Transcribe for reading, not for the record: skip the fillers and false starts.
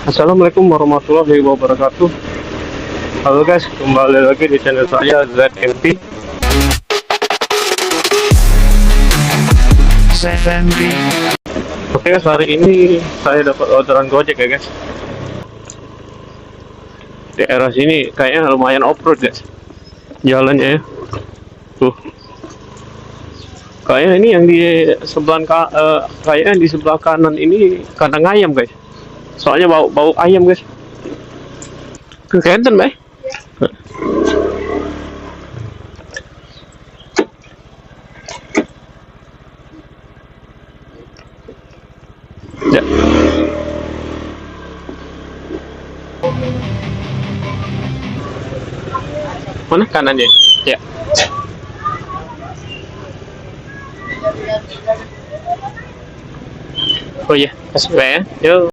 Assalamualaikum warahmatullahi wabarakatuh. Halo guys, kembali lagi di channel saya ZMP. Oke guys, hari ini saya dapat orderan Gojek ya guys. Daerah sini kayaknya lumayan off-road guys, jalannya ya. Tuh, kayaknya ini yang di kayaknya di sebelah kanan ini kandang ayam guys. Soalnya bau ayam guys. Kenten bay. Ya. Mana kanannya? Ya. Oh iya, kasih ya. Yuk.